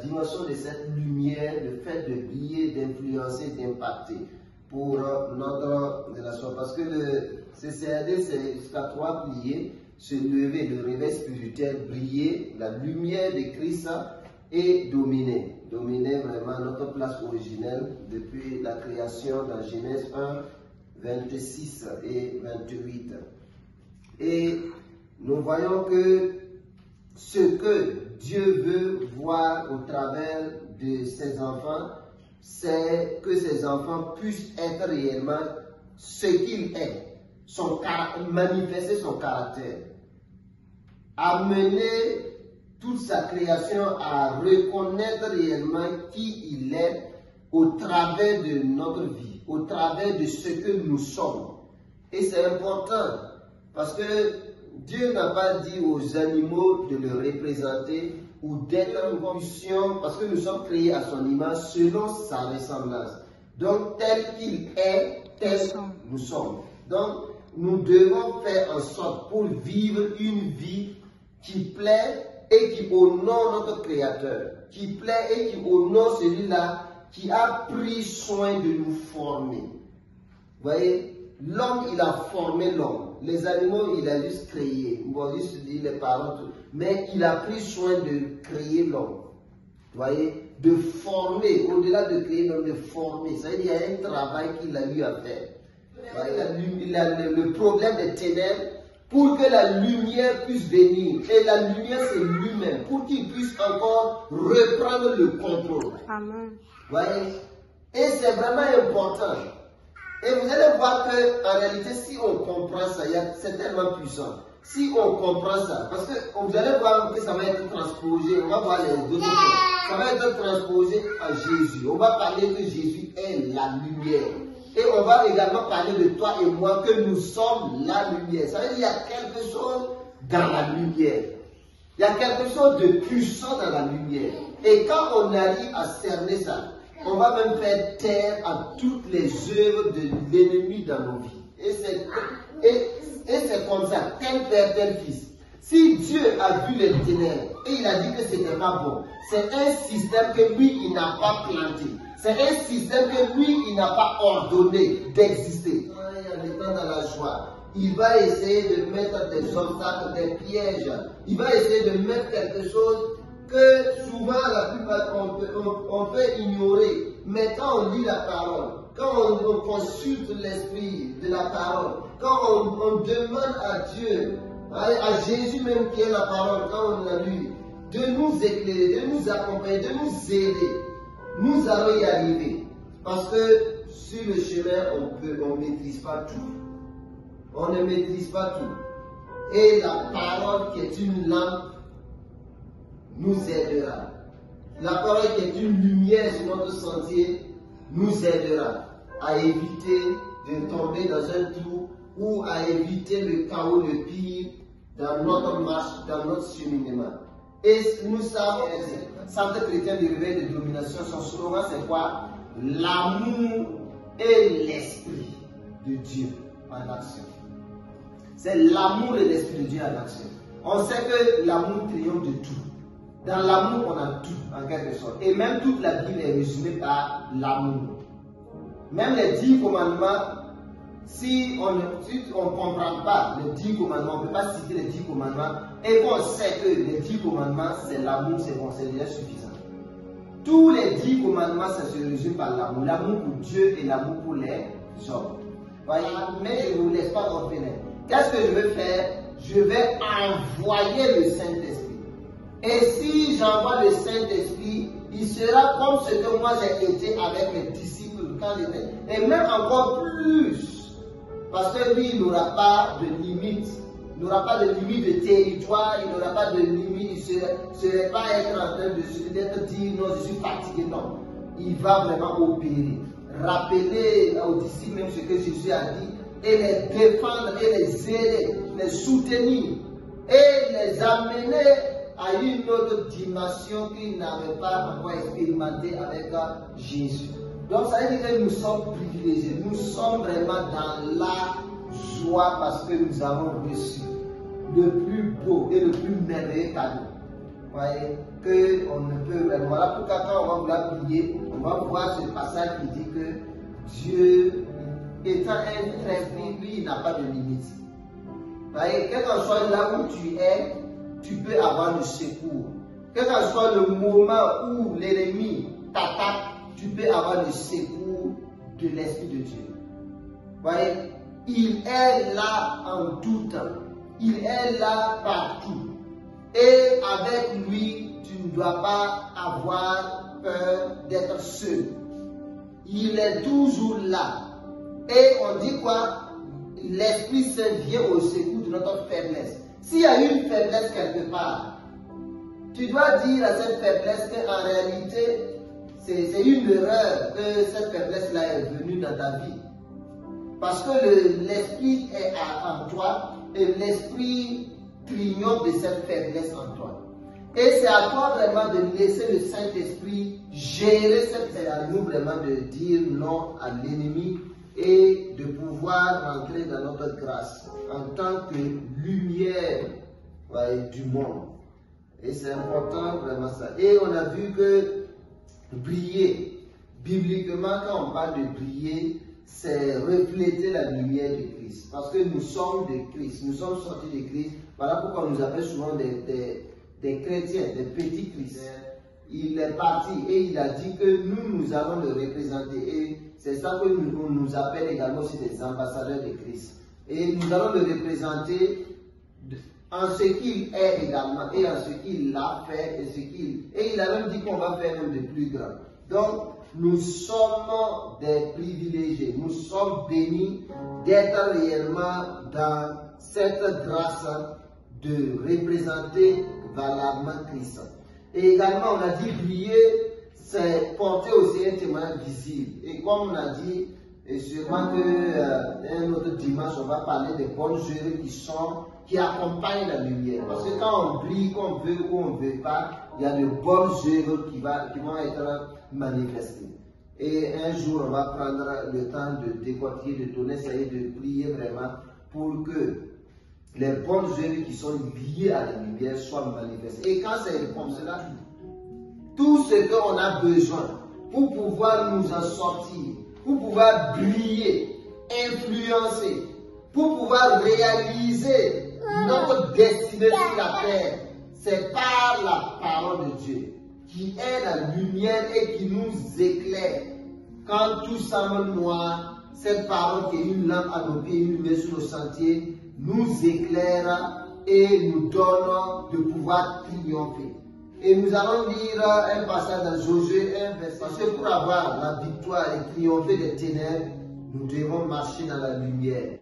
dimension de cette lumière, le fait de briller, d'influencer, d'impacter pour notre relation. Parce que le CCRD, c'est jusqu'à 3 piliers: se lever, le réveil spirituel, briller, la lumière de Christ et dominer. Dominer vraiment notre place originelle depuis la création dans Genèse 1, 26 et 28. Et nous voyons que ce que Dieu veut voir au travers de ses enfants, c'est que ses enfants puissent être réellement ce qu'il est, manifester son caractère, amener toute sa création à reconnaître réellement qui il est au travers de notre vie, au travers de ce que nous sommes. Et c'est important parce que Dieu n'a pas dit aux animaux de le représenter ou d'être en fonction, parce que nous sommes créés à son image selon sa ressemblance. Donc tel qu'il est, tel nous sommes. Donc nous devons faire en sorte pour vivre une vie qui plaît et qui honore notre Créateur, qui plaît et qui honore celui-là qui a pris soin de nous former. Vous voyez, l'homme, il a formé l'homme. Les animaux, il a juste créé. Bon, juste dit les parents, tout. Mais il a pris soin de créer l'homme. Vous voyez, de former, au-delà de créer l'homme, de former. Ça veut dire qu'il y a un travail qu'il a eu à faire. Il a le problème des ténèbres pour que la lumière puisse venir. Et la lumière, c'est lui-même, pour qu'il puisse encore reprendre le contrôle. Amen. Vous voyez? Et c'est vraiment important. Et vous allez voir qu'en réalité, si on comprend ça, c'est tellement puissant. Si on comprend ça, parce que vous allez voir que ça va être transposé, on va voir les deux choses. Ça va être transposé à Jésus. On va parler que Jésus est la lumière. Et on va également parler de toi et moi, que nous sommes la lumière. Ça veut dire qu'il y a quelque chose dans la lumière. Il y a quelque chose de puissant dans la lumière. Et quand on arrive à cerner ça, on va même faire taire à toutes les œuvres de l'ennemi dans nos vies. Et c'est comme ça, tel père, tel fils. Si Dieu a vu les ténèbres et il a dit que ce n'était pas bon, c'est un système que lui, il n'a pas planté. C'est un système que lui, il n'a pas ordonné d'exister. En étant dans la joie, il va essayer de mettre des obstacles, des pièges. Il va essayer de mettre quelque chose que souvent, la plupart, on peut ignorer. Mais quand on lit la parole, quand on consulte l'esprit de la parole, quand on demande à Dieu, à Jésus même qui est la parole, quand on a lu, de nous éclairer, de nous accompagner, de nous aider, nous allons y arriver. Parce que sur le chemin, on ne maîtrise pas tout. On ne maîtrise pas tout. Et la parole qui est une lampe nous aidera. La parole qui est une lumière sur notre sentier nous aidera à éviter de tomber dans un trou ou à éviter le chaos, le pire dans notre marche, dans notre cheminement. Et nous savons, Centre chrétien de réveil de domination, son slogan c'est quoi? L'amour et l'esprit de Dieu en action. C'est l'amour et l'esprit de Dieu en action. On sait que l'amour triomphe de tout. Dans l'amour, on a tout, en quelque sorte. Et même toute la Bible est résumée par l'amour. Même les 10 commandements, si on ne comprend pas les 10 commandements, on ne peut pas citer les 10 commandements, et qu'on sait que les 10 commandements, c'est l'amour, c'est bon, c'est déjà suffisant. Tous les 10 commandements, ça se résume par l'amour. L'amour pour Dieu et l'amour pour les hommes. Voyez, mais je ne vous laisse pas orphelin. Qu'est-ce que je veux faire? Je vais envoyer le Saint-Esprit. Et si j'envoie le Saint-Esprit, il sera comme ce que moi j'ai été avec mes disciples quand j'étais. Et même encore plus. Parce que lui, il n'aura pas de limite. Il n'aura pas de limite de territoire, il n'aura pas de limite, il ne serait pas être en train d'être dit non, je suis fatigué. Non. Il va vraiment opérer. Rappeler aux disciples même ce que Jésus a dit et les défendre et les aider, les soutenir et les amener à une autre dimension qu'ils n'avaient pas encore expérimenté avec Jésus. Donc ça veut dire que nous sommes privilégiés, nous sommes vraiment dans la joie parce que nous avons reçu le plus beau et le plus merveilleux cadeau. voyez, qu'on ne peut vraiment. Voilà pourquoi quand on va vouloir prier, on va voir ce passage qui dit que Dieu, étant un esprit, lui, il n'a pas de limite. Voyez, quel que soit là où tu es, tu peux avoir le secours. Quel que soit le moment où l'ennemi t'attaque, tu peux avoir le secours de l'Esprit de Dieu. Voyez, il est là en tout temps. Il est là partout. Et avec lui, tu ne dois pas avoir peur d'être seul. Il est toujours là. Et on dit quoi? L'Esprit Saint vient au secours de notre faiblesse. S'il y a une faiblesse quelque part, tu dois dire à cette faiblesse qu'en réalité, c'est une erreur que cette faiblesse-là est venue dans ta vie. Parce que l'Esprit est en toi et l'Esprit triomphe de cette faiblesse en toi. Et c'est à toi vraiment de laisser le Saint-Esprit gérer cette faiblesse. C'est à nous vraiment de dire non à l'ennemi et de pouvoir rentrer dans notre grâce en tant que lumière du monde. Et c'est important vraiment ça. Et on a vu que briller, bibliquement quand on parle de briller, c'est refléter la lumière de Christ. Parce que nous sommes de Christ, nous sommes sortis de Christ. Voilà pourquoi on nous appelle souvent des chrétiens, des petits chrétiens. Il est parti et il a dit que nous allons le représenter. Et c'est ça que nous appelle également aussi des ambassadeurs de Christ. Et nous allons le représenter en ce qu'il est également et en ce qu'il a fait et il a même dit qu'on va faire même de plus grand. Donc, nous sommes des privilégiés, nous sommes bénis d'être réellement dans cette grâce de représenter valablement Christ. Et également, on a dit briller, c'est porter aussi un témoignage visible. Et comme on a dit, et sûrement qu'un autre dimanche, on va parler des bonnes œuvres qui accompagnent la lumière. Parce que quand on brille, qu'on veut ou on ne veut pas, il y a de bonnes œuvres qui vont être manifestées. Et un jour, on va prendre le temps de décortiquer, de donner ça et de prier vraiment pour que les bonnes œuvres qui sont liées à la lumière soient manifestées. Et quand c'est comme cela, tout ce qu'on a besoin pour pouvoir nous en sortir, pour pouvoir briller, influencer, pour pouvoir réaliser notre destinée sur la terre, c'est par la parole de Dieu, qui est la lumière et qui nous éclaire. Quand tout semble noir, cette parole qui est une lampe à nos pieds, une lumière sur nos sentiers, nous éclaire et nous donne de pouvoir triompher. Et nous allons lire un passage dans Josué 1, verset. Parce que pour avoir la victoire et triompher des ténèbres, nous devons marcher dans la lumière.